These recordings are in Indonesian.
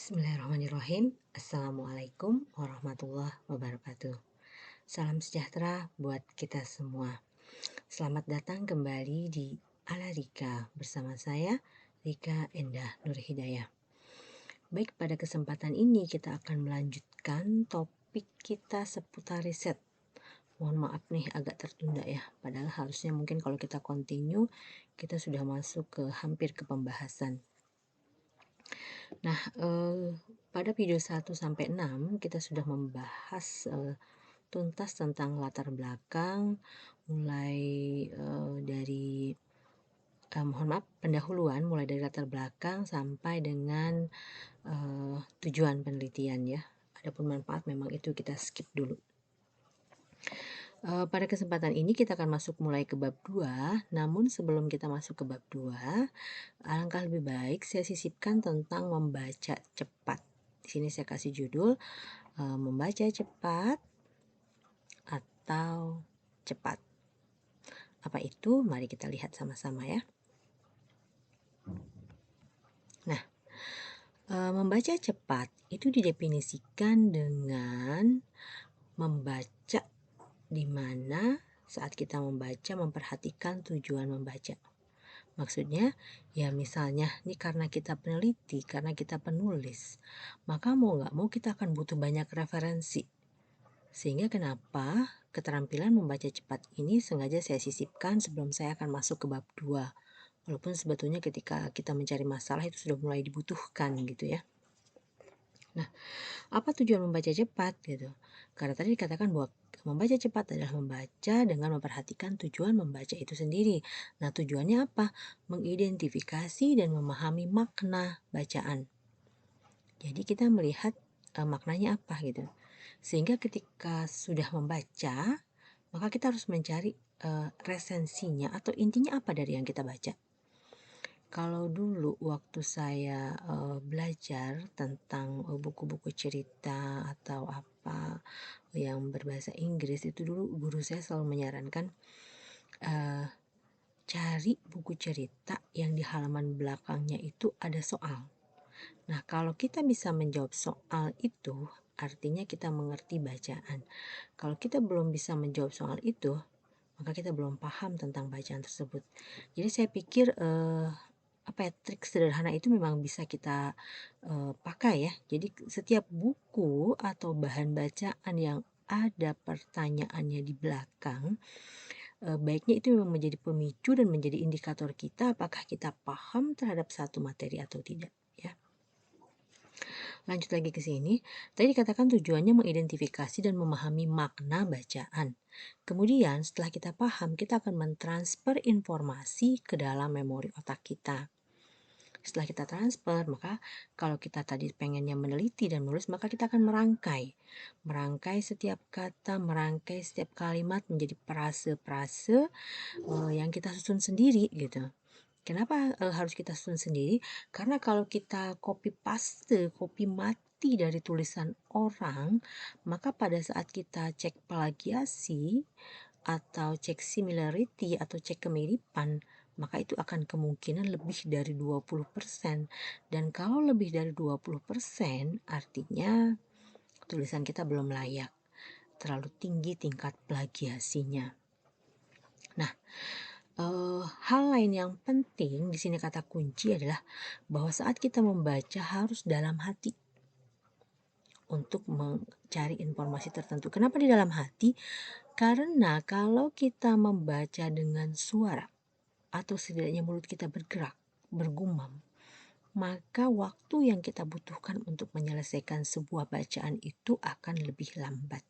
Bismillahirrahmanirrahim. Assalamualaikum warahmatullahi wabarakatuh. Salam sejahtera buat kita semua. Selamat datang kembali di Ala Rika bersama saya, Rika Endah Nur Hidayah. Baik, pada kesempatan ini kita akan melanjutkan topik kita seputar riset. Mohon maaf nih agak tertunda ya, padahal harusnya mungkin kalau kita continue, kita sudah masuk ke hampir ke pembahasan. Nah, pada video 1 sampai 6 kita sudah membahas tuntas tentang latar belakang, mulai dari pendahuluan, mulai dari latar belakang sampai dengan tujuan penelitian ya. Adapun manfaat memang itu kita skip dulu. Pada kesempatan ini kita akan masuk mulai ke bab 2, namun sebelum kita masuk ke bab 2, alangkah lebih baik saya sisipkan tentang membaca cepat. Di sini saya kasih judul membaca cepat atau cepat. Apa itu? Mari kita lihat sama-sama ya. Nah, membaca cepat itu didefinisikan dengan membaca di mana saat kita membaca memperhatikan tujuan membaca. Maksudnya ya misalnya nih karena kita peneliti, karena kita penulis, maka mau nggak mau kita akan butuh banyak referensi. Sehingga kenapa keterampilan membaca cepat ini sengaja saya sisipkan sebelum saya akan masuk ke bab 2. Walaupun sebetulnya ketika kita mencari masalah itu sudah mulai dibutuhkan gitu ya. Nah, apa tujuan membaca cepat gitu? Karena tadi dikatakan bahwa membaca cepat adalah membaca dengan memperhatikan tujuan membaca itu sendiri. Nah, tujuannya apa? Mengidentifikasi dan memahami makna bacaan. Jadi kita melihat maknanya apa gitu. Sehingga ketika sudah membaca, maka kita harus mencari resensinya atau intinya apa dari yang kita baca. Kalau dulu waktu saya belajar tentang buku-buku cerita atau apa yang berbahasa Inggris, itu dulu guru saya selalu menyarankan cari buku cerita yang di halaman belakangnya itu ada soal. Nah, kalau kita bisa menjawab soal itu, artinya kita mengerti bacaan. Kalau kita belum bisa menjawab soal itu, maka kita belum paham tentang bacaan tersebut. Jadi saya pikir trik sederhana itu memang bisa kita pakai ya. Jadi setiap buku atau bahan bacaan yang ada pertanyaannya di belakang, baiknya itu memang menjadi pemicu dan menjadi indikator kita apakah kita paham terhadap satu materi atau tidak ya. Lanjut lagi ke sini, tadi dikatakan tujuannya mengidentifikasi dan memahami makna bacaan. Kemudian setelah kita paham, kita akan mentransfer informasi ke dalam memori otak kita. Setelah kita transfer, maka kalau kita tadi pengennya meneliti dan menulis, maka kita akan merangkai setiap kata, merangkai setiap kalimat menjadi frase-frase yang kita susun sendiri gitu. Kenapa harus kita susun sendiri? Karena kalau kita copy mati dari tulisan orang, maka pada saat kita cek plagiasi atau cek similarity atau cek kemiripan, maka itu akan kemungkinan lebih dari 20%. Dan kalau lebih dari 20%, artinya tulisan kita belum layak. Terlalu tinggi tingkat plagiasinya. Nah, hal lain yang penting di sini kata kunci adalah bahwa saat kita membaca harus dalam hati untuk mencari informasi tertentu. Kenapa di dalam hati? Karena kalau kita membaca dengan suara atau setidaknya mulut kita bergerak, bergumam, maka waktu yang kita butuhkan untuk menyelesaikan sebuah bacaan itu akan lebih lambat.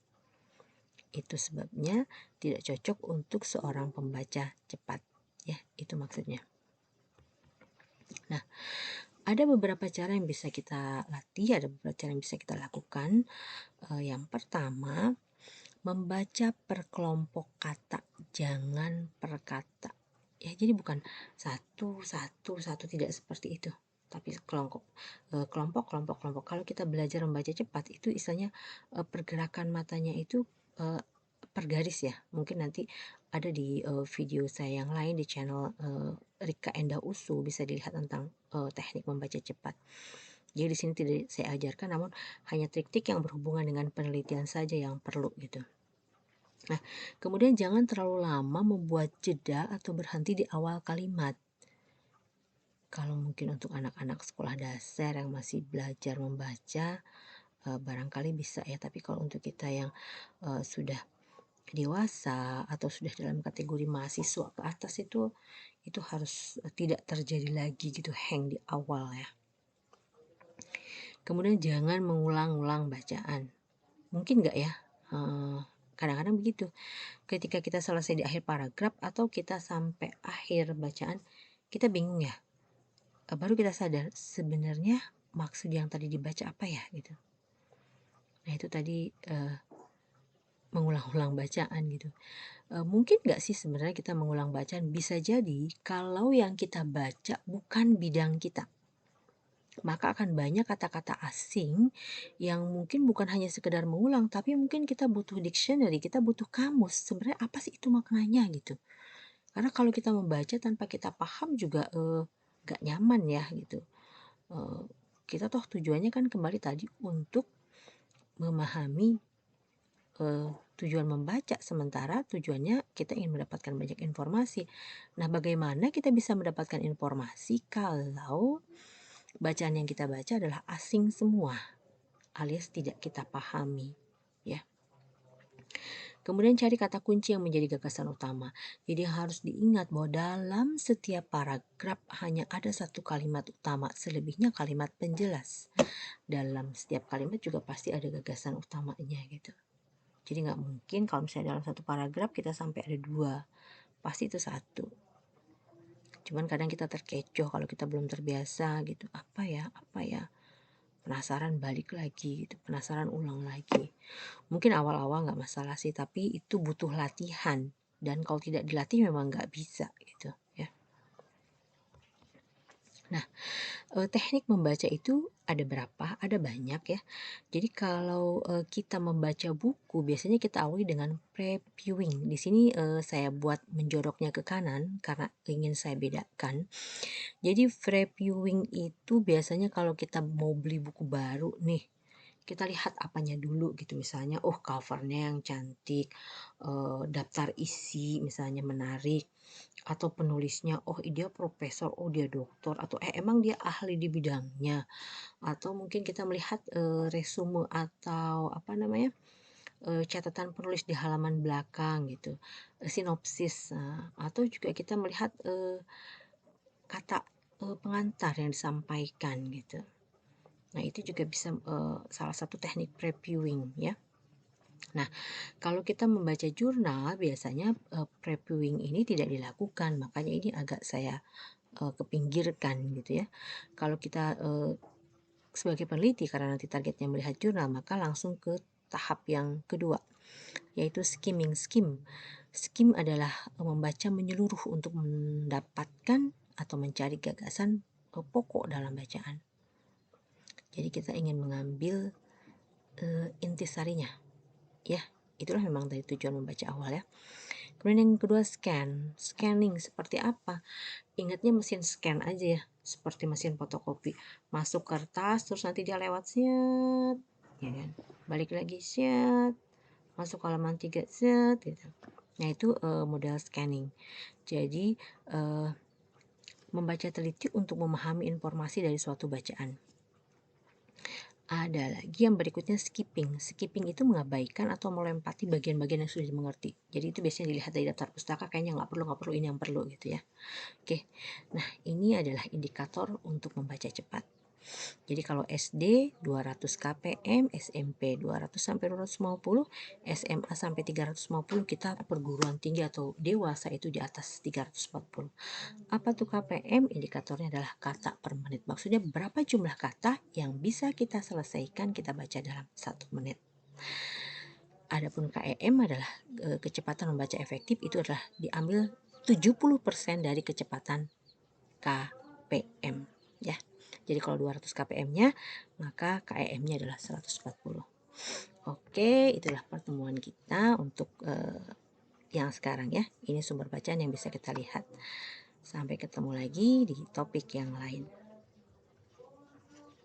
Itu sebabnya tidak cocok untuk seorang pembaca cepat. Ya, itu maksudnya. Nah, ada beberapa cara yang bisa kita latih, ada beberapa cara yang bisa kita lakukan. Yang pertama, membaca per kelompok kata, jangan per kata. Ya, jadi bukan satu, tidak seperti itu. Tapi kelompok. Kalau kita belajar membaca cepat, itu istilahnya pergerakan matanya itu per garis ya. Mungkin nanti ada di video saya yang lain di channel Rika Endah Usu bisa dilihat tentang teknik membaca cepat. Jadi di sini tidak saya ajarkan, namun hanya trik-trik yang berhubungan dengan penelitian saja yang perlu gitu. Nah, kemudian jangan terlalu lama membuat jeda atau berhenti di awal kalimat. Kalau mungkin untuk anak-anak sekolah dasar yang masih belajar membaca, barangkali bisa ya, tapi kalau untuk kita yang sudah dewasa atau sudah dalam kategori mahasiswa ke atas itu harus tidak terjadi lagi gitu, hang di awal ya. Kemudian jangan mengulang-ulang bacaan. Mungkin nggak ya? Kadang-kadang begitu. Ketika kita selesai di akhir paragraf atau kita sampai akhir bacaan, kita bingung ya. Baru kita sadar sebenarnya maksud yang tadi dibaca apa ya gitu. Nah itu tadi mengulang-ulang bacaan gitu. Mungkin nggak sih sebenarnya kita mengulang bacaan? Bisa jadi kalau yang kita baca bukan bidang kita, maka akan banyak kata-kata asing yang mungkin bukan hanya sekedar mengulang, tapi mungkin kita butuh dictionary, kita butuh kamus. Sebenarnya apa sih itu maknanya gitu? Karena kalau kita membaca tanpa kita paham juga gak nyaman ya gitu. Kita toh tujuannya kan kembali tadi untuk memahami tujuan membaca, sementara tujuannya kita ingin mendapatkan banyak informasi. Nah, bagaimana kita bisa mendapatkan informasi kalau bacaan yang kita baca adalah asing semua, alias tidak kita pahami, ya. Kemudian cari kata kunci yang menjadi gagasan utama. Jadi harus diingat bahwa dalam setiap paragraf hanya ada satu kalimat utama, selebihnya kalimat penjelas. Dalam setiap kalimat juga pasti ada gagasan utamanya gitu. Jadi nggak mungkin kalau misalnya dalam satu paragraf kita sampai ada 2, pasti itu 1. Cuman kadang kita terkecoh kalau kita belum terbiasa gitu. Apa ya? Penasaran balik lagi gitu, penasaran ulang lagi. Mungkin awal-awal nggak masalah sih, tapi itu butuh latihan. Dan kalau tidak dilatih memang nggak bisa gitu ya. Nah, teknik membaca itu ada berapa? Ada banyak ya. Jadi kalau kita membaca buku, biasanya kita awali dengan previewing. Di sini saya buat menjoroknya ke kanan karena ingin saya bedakan. Jadi previewing itu biasanya kalau kita mau beli buku baru nih, kita lihat apanya dulu gitu, misalnya covernya yang cantik, daftar isi misalnya menarik, atau penulisnya dia profesor, dia doktor, atau emang dia ahli di bidangnya, atau mungkin kita melihat resume atau apa namanya, catatan penulis di halaman belakang gitu, sinopsis, atau juga kita melihat kata pengantar yang disampaikan gitu. Nah, itu juga bisa salah satu teknik previewing ya. Nah, kalau kita membaca jurnal biasanya previewing ini tidak dilakukan, makanya ini agak saya kepinggirkan gitu ya. Kalau kita sebagai peneliti karena nanti targetnya melihat jurnal, maka langsung ke tahap yang kedua, yaitu skimming. Skim adalah membaca menyeluruh untuk mendapatkan atau mencari gagasan pokok dalam bacaan. Jadi kita ingin mengambil intisarinya, ya. Itulah memang dari tujuan membaca awal ya. Kemudian yang kedua scanning seperti apa? Ingatnya mesin scan aja ya, seperti mesin fotokopi. Masuk kertas terus nanti dia lewat set, ya kan? Balik lagi set, masuk halaman 3 set gitu. Nah itu model scanning. Jadi membaca teliti untuk memahami informasi dari suatu bacaan. Ada lagi yang berikutnya skipping. Skipping itu mengabaikan atau melempati bagian-bagian yang sudah dimengerti. Jadi itu biasanya dilihat dari daftar pustaka, kayaknya nggak perlu, ini yang perlu gitu ya. Oke, nah ini adalah indikator untuk membaca cepat. Jadi kalau SD 200 kpm, SMP 200 sampai 250, SMA sampai 350, kita perguruan tinggi atau dewasa itu di atas 340. Apa tuh KPM? Indikatornya adalah kata per menit. Maksudnya berapa jumlah kata yang bisa kita selesaikan kita baca dalam 1 menit. Adapun KEM adalah kecepatan membaca efektif, itu adalah diambil 70% dari kecepatan KPM ya. Jadi kalau 200 KPM-nya, maka KEM-nya adalah 140. Oke, itulah pertemuan kita untuk yang sekarang ya. Ini sumber bacaan yang bisa kita lihat. Sampai ketemu lagi di topik yang lain.